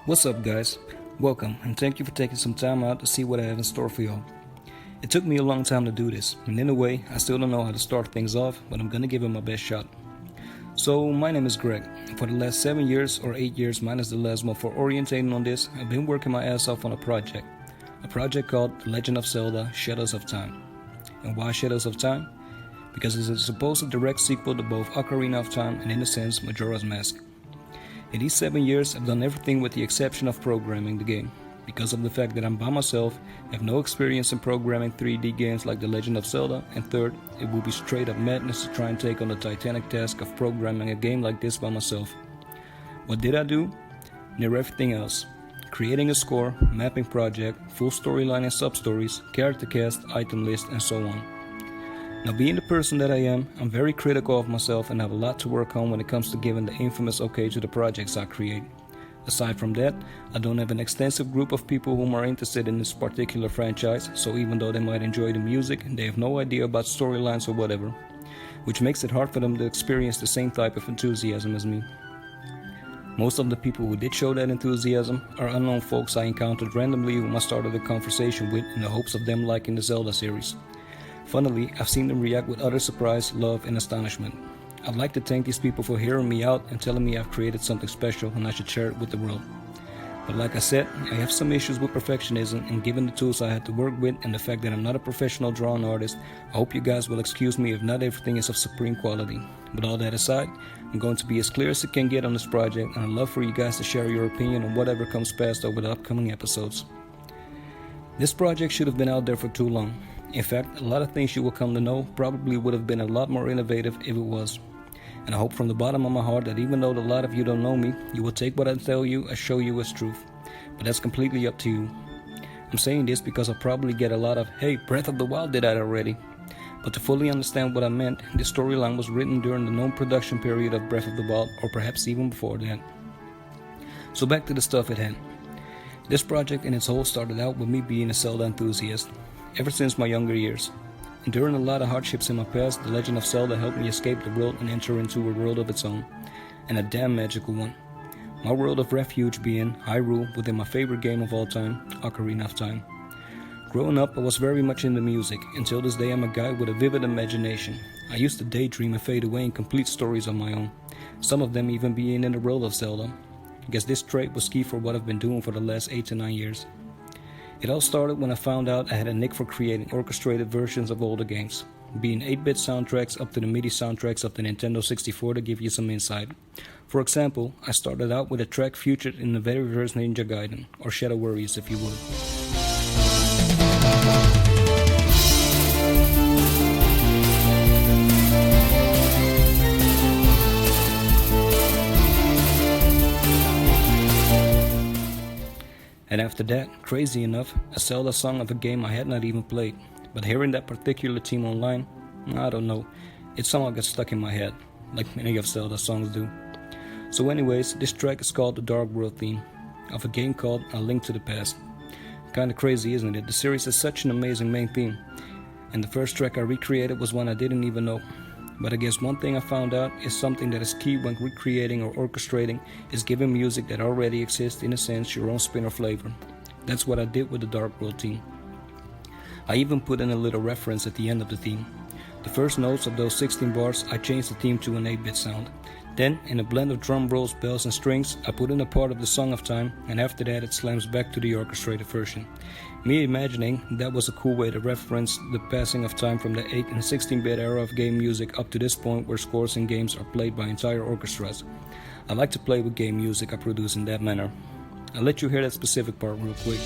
What's up, guys? Welcome, and thank you for taking some time out to see what I have in store for y'all. It took me a long time to do this, and in a way, I still don't know how to start things off, but I'm gonna give it my best shot. So, my name is Greg. For the last 7 years, or 8 years minus the last one for orientating on this, I've been working my ass off on a project called The Legend of Zelda Shadows of Time. And why Shadows of Time? Because it's a supposed direct sequel to both Ocarina of Time and, in a sense, Majora's Mask. In these 7 years, I've done everything with the exception of programming the game, because of the fact that I'm by myself, have no experience in programming 3D games like The Legend of Zelda, and third, it would be straight up madness to try and take on the titanic task of programming a game like this by myself. What did I do? Near everything else. Creating a score, mapping project, full storyline and sub-stories, character cast, item list, and so on. Now, being the person that I am, I'm very critical of myself and have a lot to work on when it comes to giving the infamous okay to the projects I create. Aside from that, I don't have an extensive group of people whom are interested in this particular franchise, so even though they might enjoy the music, they have no idea about storylines or whatever, which makes it hard for them to experience the same type of enthusiasm as me. Most of the people who did show that enthusiasm are unknown folks I encountered randomly whom I started a conversation with in the hopes of them liking the Zelda series. Funnily, I've seen them react with utter surprise, love, and astonishment. I'd like to thank these people for hearing me out and telling me I've created something special and I should share it with the world. But like I said, I have some issues with perfectionism, and given the tools I had to work with and the fact that I'm not a professional drawing artist, I hope you guys will excuse me if not everything is of supreme quality. But all that aside, I'm going to be as clear as it can get on this project, and I'd love for you guys to share your opinion on whatever comes past over the upcoming episodes. This project should have been out there for too long. In fact, a lot of things you will come to know probably would have been a lot more innovative if it was. And I hope from the bottom of my heart that even though a lot of you don't know me, you will take what I tell you and show you as truth. But that's completely up to you. I'm saying this because I'll probably get a lot of, "Hey, Breath of the Wild did that already." But to fully understand what I meant, this storyline was written during the known production period of Breath of the Wild, or perhaps even before that. So back to the stuff at hand. This project in its whole started out with me being a Zelda enthusiast, ever since my younger years. And during a lot of hardships in my past, The Legend of Zelda helped me escape the world and enter into a world of its own, and a damn magical one. My world of refuge being Hyrule within my favorite game of all time, Ocarina of Time. Growing up, I was very much into music. Until this day, I'm a guy with a vivid imagination. I used to daydream and fade away in complete stories on my own, some of them even being in the world of Zelda. I guess this trait was key for what I've been doing for the last 8 to 9 years. It all started when I found out I had a knack for creating orchestrated versions of older games, being 8-bit soundtracks up to the MIDI soundtracks of the Nintendo 64 to give you some insight. For example, I started out with a track featured in the very first Ninja Gaiden, or Shadow Warriors if you would. And after that, crazy enough, a Zelda song of a game I had not even played. But hearing that particular theme online, I don't know, it somehow got stuck in my head, like many of Zelda songs do. So anyways, this track is called the Dark World theme, of a game called A Link to the Past. Kinda crazy, isn't it? The series has such an amazing main theme. And the first track I recreated was one I didn't even know. But I guess one thing I found out is something that is key when recreating or orchestrating is giving music that already exists, in a sense, your own spin or flavor. That's what I did with the Dark World theme. I even put in a little reference at the end of the theme. The first notes of those 16 bars, I changed the theme to an 8-bit sound. Then, in a blend of drum rolls, bells and strings, I put in a part of the Song of Time, and after that it slams back to the orchestrated version. Me imagining that was a cool way to reference the passing of time from the 8 and 16-bit era of game music up to this point where scores in games are played by entire orchestras. I like to play with game music I produce in that manner. I'll let you hear that specific part real quick.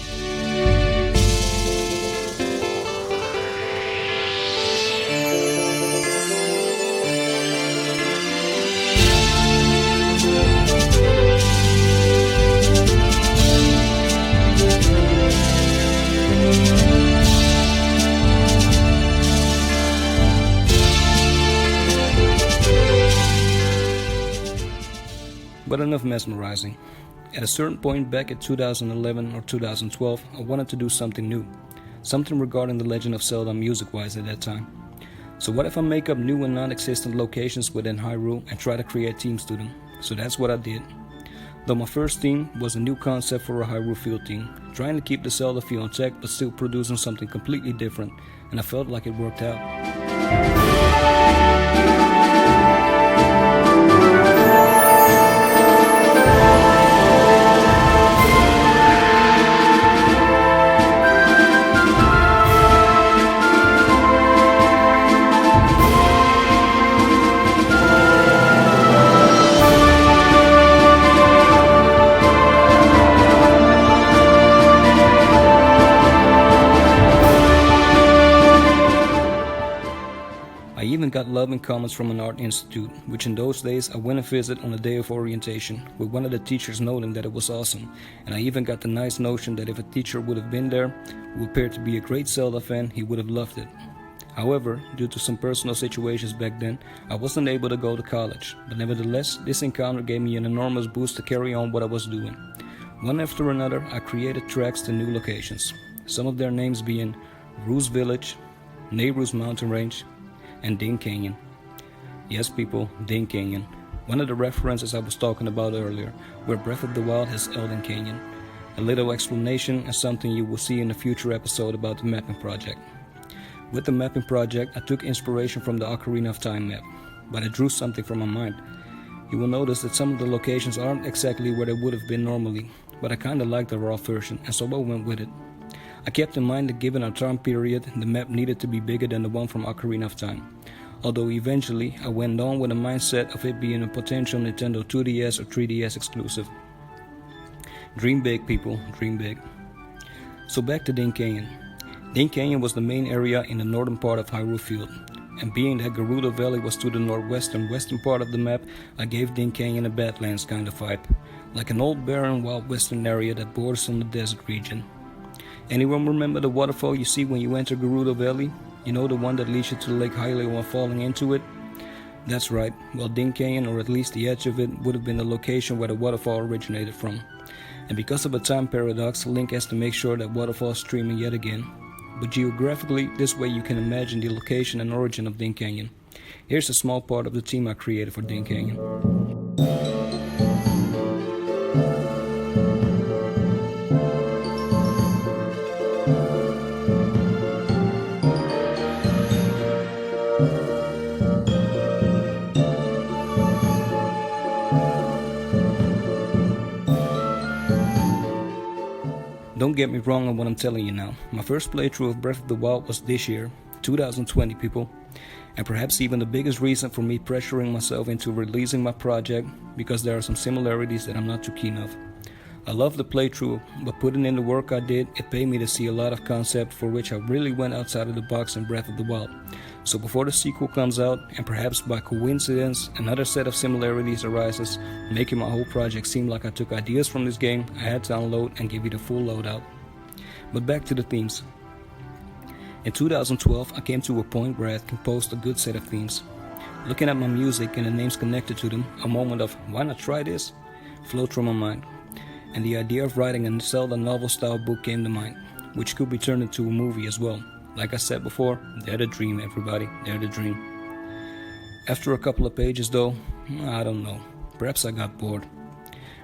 But enough mesmerizing. At a certain point back in 2011 or 2012, I wanted to do something new. Something regarding The Legend of Zelda music-wise at that time. So what if I make up new and non-existent locations within Hyrule and try to create themes to them? So that's what I did. Though my first theme was a new concept for a Hyrule field theme, trying to keep the Zelda feel intact but still producing something completely different, and I felt like it worked out. I even got loving comments from an art institute, which in those days I went and visited on the day of orientation, with one of the teachers noting that it was awesome, and I even got the nice notion that if a teacher would have been there, who appeared to be a great Zelda fan, he would have loved it. However, due to some personal situations back then, I wasn't able to go to college, but nevertheless, this encounter gave me an enormous boost to carry on what I was doing. One after another, I created tracks to new locations, some of their names being Roos Village, Nehru's Mountain Range, and Ding Canyon. Yes people, Ding Canyon. One of the references I was talking about earlier, where Breath of the Wild has Elden Canyon. A little explanation and something you will see in a future episode about the mapping project. With the mapping project, I took inspiration from the Ocarina of Time map, but I drew something from my mind. You will notice that some of the locations aren't exactly where they would have been normally, but I kinda liked the raw version, and so I went with it. I kept in mind that given our time period, the map needed to be bigger than the one from Ocarina of Time. Although eventually, I went on with a mindset of it being a potential Nintendo 2DS or 3DS exclusive. Dream big people, dream big. So back to Ding Canyon. Ding Canyon was the main area in the northern part of Hyrule Field, and being that Gerudo Valley was to the northwestern western part of the map, I gave Ding Canyon a Badlands kind of vibe, like an old barren wild western area that borders on the desert region. Anyone remember the waterfall you see when you enter Gerudo Valley? You know, the one that leads you to Lake Hylia while falling into it? That's right, well Ding Canyon, or at least the edge of it, would have been the location where the waterfall originated from. And because of a time paradox, Link has to make sure that waterfall is streaming yet again. But geographically, this way you can imagine the location and origin of Ding Canyon. Here's a small part of the theme I created for Ding Canyon. Don't get me wrong on what I'm telling you now. My first playthrough of Breath of the Wild was this year, 2020 people, and perhaps even the biggest reason for me pressuring myself into releasing my project, because there are some similarities that I'm not too keen of. I love the playthrough, but putting in the work I did, it paid me to see a lot of concept for which I really went outside of the box in Breath of the Wild. So before the sequel comes out, and perhaps by coincidence, another set of similarities arises, making my whole project seem like I took ideas from this game I had to unload and give it a full loadout. But back to the themes. In 2012, I came to a point where I had composed a good set of themes. Looking at my music and the names connected to them, a moment of, why not try this? Flowed through my mind. And the idea of writing a Zelda novel-style book came to mind, which could be turned into a movie as well. Like I said before, they're the dream, everybody, they're the dream. After a couple of pages though, I don't know, perhaps I got bored.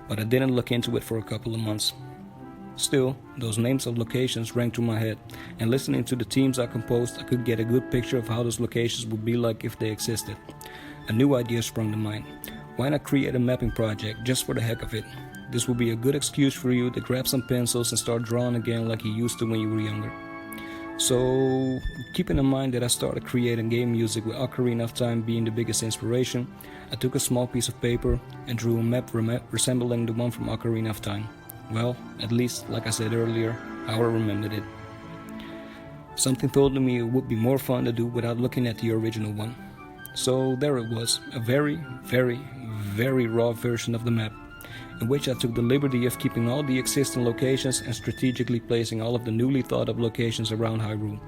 But I didn't look into it for a couple of months. Still, those names of locations rang through my head, and listening to the themes I composed, I could get a good picture of how those locations would be like if they existed. A new idea sprung to mind. Why not create a mapping project just for the heck of it? This will be a good excuse for you to grab some pencils and start drawing again like you used to when you were younger. So, keeping in mind that I started creating game music with Ocarina of Time being the biggest inspiration, I took a small piece of paper and drew a map resembling the one from Ocarina of Time. Well, at least, like I said earlier, how I remembered it. Something told me it would be more fun to do without looking at the original one. So there it was, a very, very, very raw version of the map, in which I took the liberty of keeping all the existing locations and strategically placing all of the newly thought of locations around Hyrule,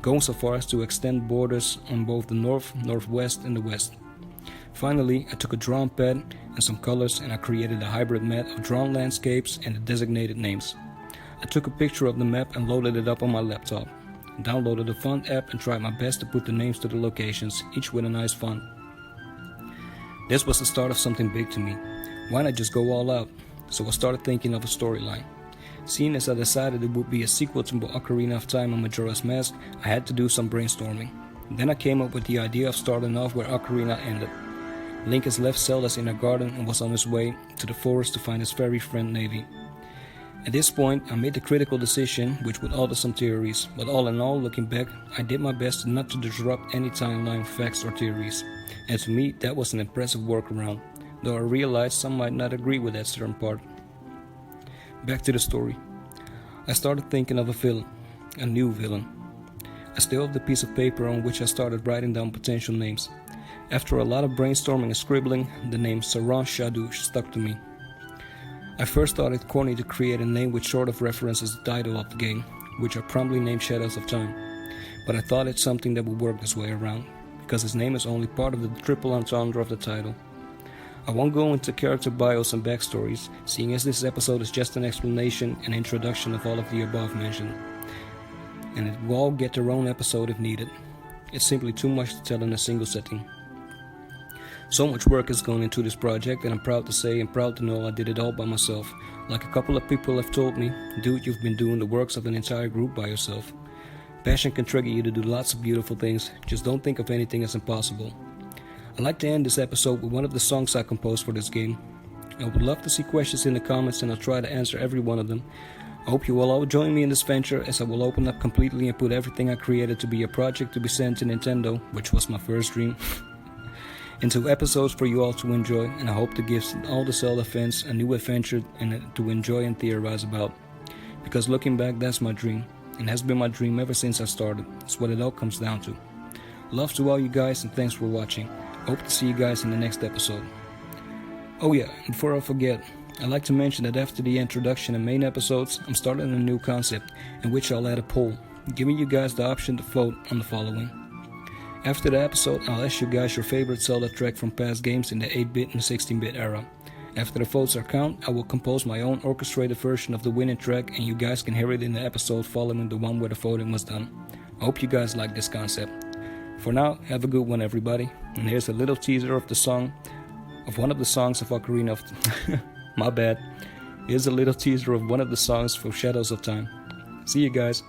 going so far as to extend borders on both the north, northwest and the west. Finally, I took a drawn pad and some colors and I created a hybrid map of drawn landscapes and the designated names. I took a picture of the map and loaded it up on my laptop, downloaded the font app and tried my best to put the names to the locations, each with a nice font. This was the start of something big to me. Why not just go all out? so I started thinking of a storyline. Seeing as I decided it would be a sequel to Ocarina of Time and Majora's Mask, I had to do some brainstorming. Then I came up with the idea of starting off where Ocarina ended. Link has left Zelda's inner garden and was on his way to the forest to find his fairy friend Navi. At this point, I made the critical decision, which would alter some theories, but all in all, looking back, I did my best not to disrupt any timeline facts or theories, and to me, that was an impressive workaround, though I realized some might not agree with that certain part. Back to the story. I started thinking of a villain, a new villain. I still have the piece of paper on which I started writing down potential names. After a lot of brainstorming and scribbling, the name Saran Shadouche stuck to me. I first thought it corny to create a name which sort of references the title of the game, which I promptly named Shadows of Time, but I thought it's something that would work this way around, because his name is only part of the triple entendre of the title. I won't go into character bios and backstories, seeing as this episode is just an explanation and introduction of all of the above mentioned, and it will all get their own episode if needed. It's simply too much to tell in a single setting. So much work is going into this project, and I'm proud to say and proud to know I did it all by myself. Like a couple of people have told me, dude, you've been doing the works of an entire group by yourself. Passion can trigger you to do lots of beautiful things, just don't think of anything as impossible. I'd like to end this episode with one of the songs I composed for this game. I would love to see questions in the comments, and I'll try to answer every one of them. I hope you will all join me in this venture, as I will open up completely and put everything I created to be a project to be sent to Nintendo, which was my first dream, into episodes for you all to enjoy, and I hope to give all the Zelda fans a new adventure and to enjoy and theorize about. Because looking back, that's my dream, and has been my dream ever since I started. It's what it all comes down to. Love to all you guys, and thanks for watching. Hope to see you guys in the next episode. Oh yeah, before I forget, I'd like to mention that after the introduction and main episodes, I'm starting a new concept, in which I'll add a poll, giving you guys the option to vote on the following. After the episode, I'll ask you guys your favorite Zelda track from past games in the 8-bit and 16-bit era. After the votes are counted, I will compose my own orchestrated version of the winning track, and you guys can hear it in the episode following the one where the voting was done. I hope you guys like this concept. For now, have a good one everybody, and here's a little teaser of the song, of one of the songs of Ocarina of... my bad. Here's a little teaser of one of the songs for Shadows of Time. See you guys.